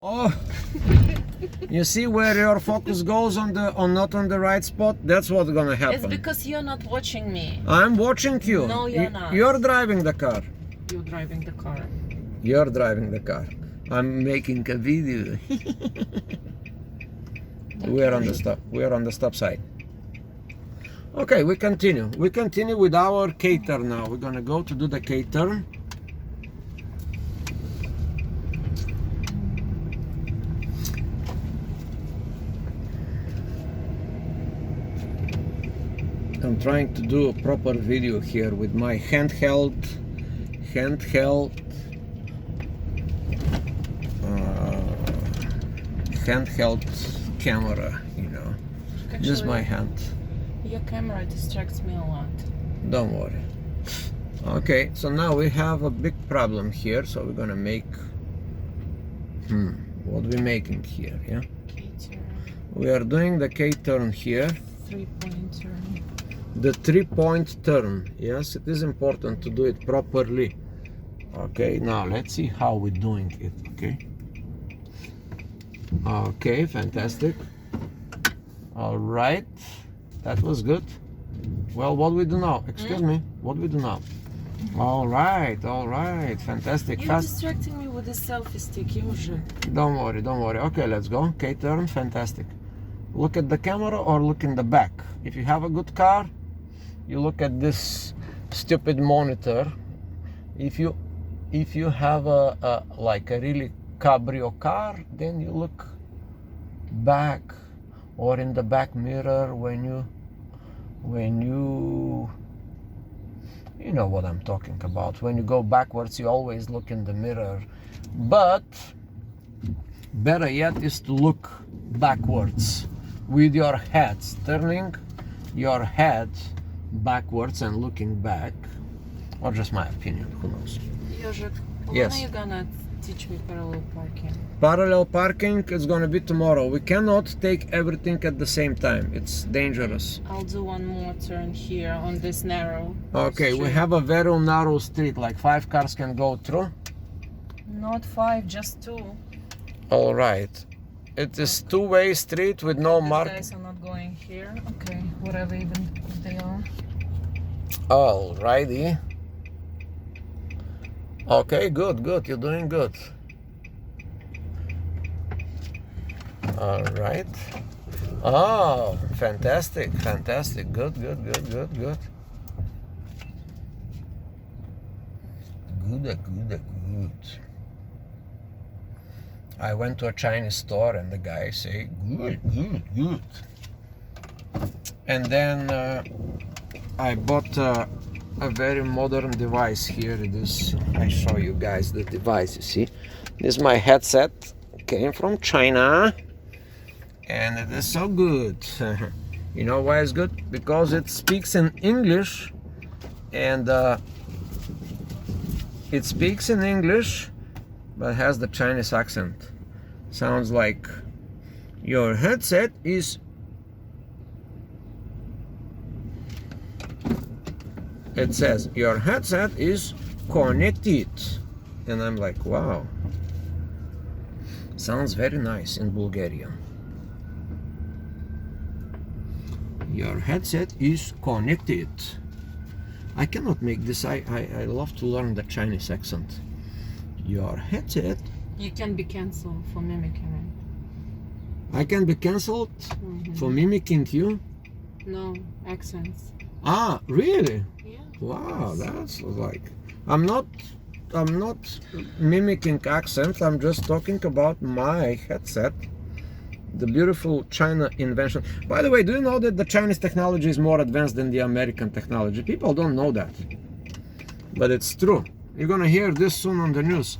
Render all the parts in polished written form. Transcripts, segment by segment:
Oh, you see where your focus goes on not on the right spot? That's what's gonna happen. It's because you're not watching me. I'm watching you. No, you're not. You're driving the car. You're driving the car. You're driving the car. I'm making a video. We're on the stop. We're on the stop sign. Okay, we continue. We continue with our K-turn now. We're gonna go to do the K-turn. I'm trying to do a proper video here with my handheld camera, you know. Actually, Just my hand. Your camera distracts me a lot. Don't worry. Okay, so now we have a big problem here, so we're gonna make what we're making here, yeah? K-turn. We are doing the K-turn here. 3-point turn. The 3-point turn. Yes, it is important to do it properly. Okay, now let's see how we're doing it. Okay, fantastic. All right, that was good. Well, what we do now? Excuse me, what we do now? All right, fantastic. You're Fast. distracting me with the selfie stick, usually. Don't worry. Okay, let's go. K-turn, fantastic. Look at the camera or look in the back. If you have a good car, you look at this stupid monitor. If you have a like a really cabrio car, then you look back or in the back mirror when you know what I'm talking about. When you go backwards, you always look in the mirror. But better yet is to look backwards with your head, turning your head backwards and looking back. Or just my opinion, who knows? Jožek, Yes. when are you gonna teach me parallel parking? Parallel parking is gonna be tomorrow. We cannot take everything at the same time. It's dangerous. I'll do one more turn here on this narrow Okay, we street. have a very narrow street, like 5 cars can go through. Not 5, just 2. All right. It is two-way street with no These mark. guys are not going here. Okay, whatever, even if they are. Alrighty. Okay, good. You're doing good. All right. Oh, fantastic. Good. Good. I went to a Chinese store and the guy say, good. And then I bought a very modern device here. I show you guys the device, you see. This is my headset, came from China. And it is so good. You know why it's good? Because it speaks in English. And it speaks in English, but has the Chinese accent. Sounds like your headset is... It says your headset is connected, and I'm like, wow, sounds very nice in Bulgarian. Your headset is connected. I cannot make this. I love to learn the Chinese accent. Your headset. You can be cancelled for mimicking I can be cancelled it. for mimicking you. No, accents. Ah, really? Yeah. Wow, that's like, I'm not mimicking accent. I'm just talking about my headset, the beautiful China invention. By the way, do you know that the Chinese technology is more advanced than the American technology? People don't know that, but it's true. You're gonna hear this soon on the news,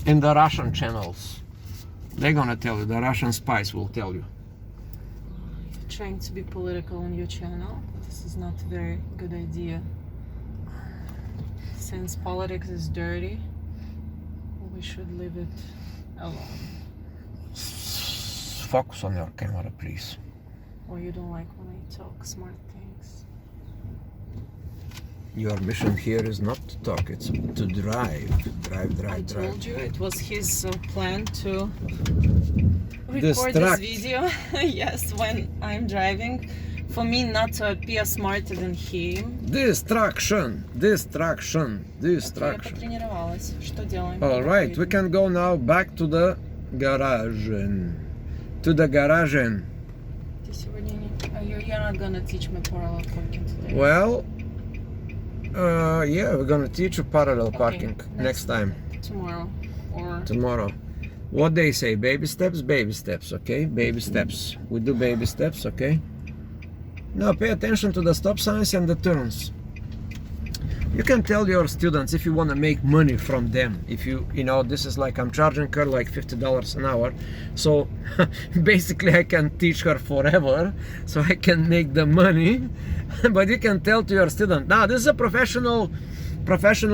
in the Russian channels. They're gonna tell you. The Russian spies will tell you. Trying to be political on your channel. This is not a very good idea. Since politics is dirty, we should leave it alone. Focus on your camera, please. Or you don't like when I talk smart things. Your mission here is not to talk, it's to drive. Drive. I told you it was his plan to record Distract. this video. Yes, when I'm driving, for me not to appear smarter than him. Distraction. Я потренировалась. Что делаем? All right, we can go now back to the garage. Ты сегодня не... You're not gonna teach me parallel parking today. Well, yeah, we're gonna teach you parallel parking next time. Tomorrow. Or... Tomorrow. What they say, baby steps, okay? Baby steps. We do baby steps, okay? Now pay attention to the stop signs and the turns. You can tell your students if you want to make money from them. If you know, this is like I'm charging her like $50 an hour. So basically I can teach her forever, so I can make the money. But you can tell to your student, now this is a professional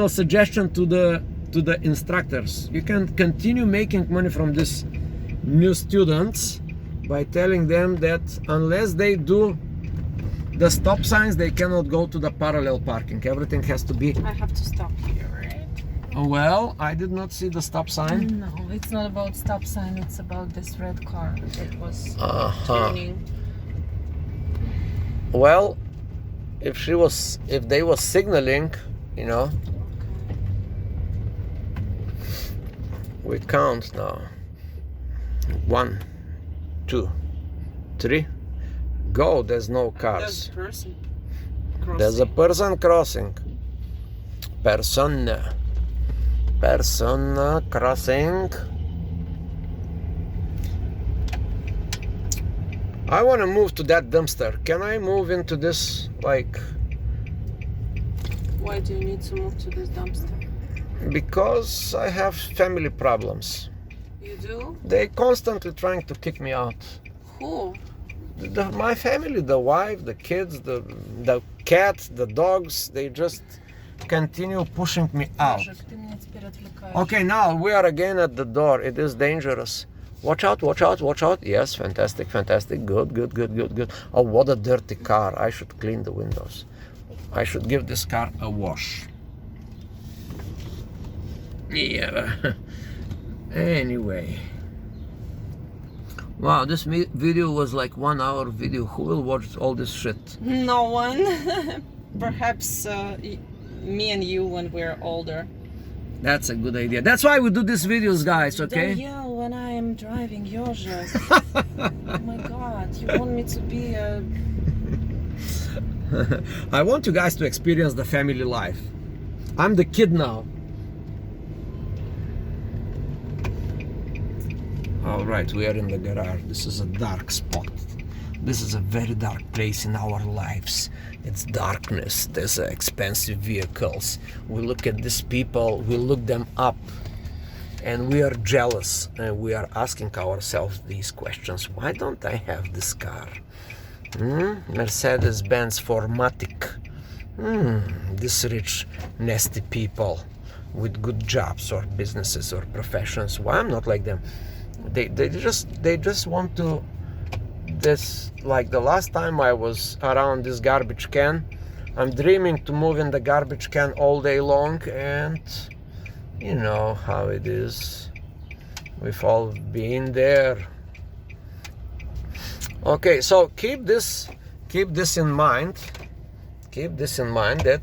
suggestion to the instructors. You can continue making money from these new students by telling them that unless they do the stop signs, they cannot go to the parallel parking. Everything has to be... I have to stop here, right? Well, I did not see the stop sign. No, it's not about stop sign, it's about this red car that was Uh-huh. turning. Well, if they were signaling, you know, we count now. 1, 2, 3. Go, there's no cars. There's a person crossing. There's a person crossing. Persona crossing. I want to move to that dumpster. Can I move into this, like... Why do you need to move to this dumpster? Because I have family problems. You do? They constantly trying to kick me out. Who? My family, the wife, the kids, the cat, the dogs, they just continue pushing me out. Боже, ты меня теперь отвлекаешь. Okay, now we are again at the door. It is dangerous. Watch out. Yes, fantastic. Good. Oh, what a dirty car. I should clean the windows. I should give this car a wash. Yeah. Anyway. Wow, this video was like 1 hour video. Who will watch all this shit? No one. Perhaps me and you when we're older. That's a good idea. That's why we do these videos, guys, okay? Danielle, when I am driving Yoja. Oh my god, you want me to be a... I want you guys to experience the family life. I'm the kid now. All right, we are in the garage. This is a dark spot. This is a very dark place in our lives. It's darkness. There's expensive vehicles. We look at these people, we look them up, and we are jealous. And we are asking ourselves these questions. Why don't I have this car? Mercedes-Benz 4MATIC. These rich, nasty people with good jobs or businesses or professions. Why I'm not like them? They just want to... This, like the last time I was around this garbage can, I'm dreaming to move in the garbage can all day long, and you know how it is. We've all been there. Okay, so keep this in mind. Keep this in mind that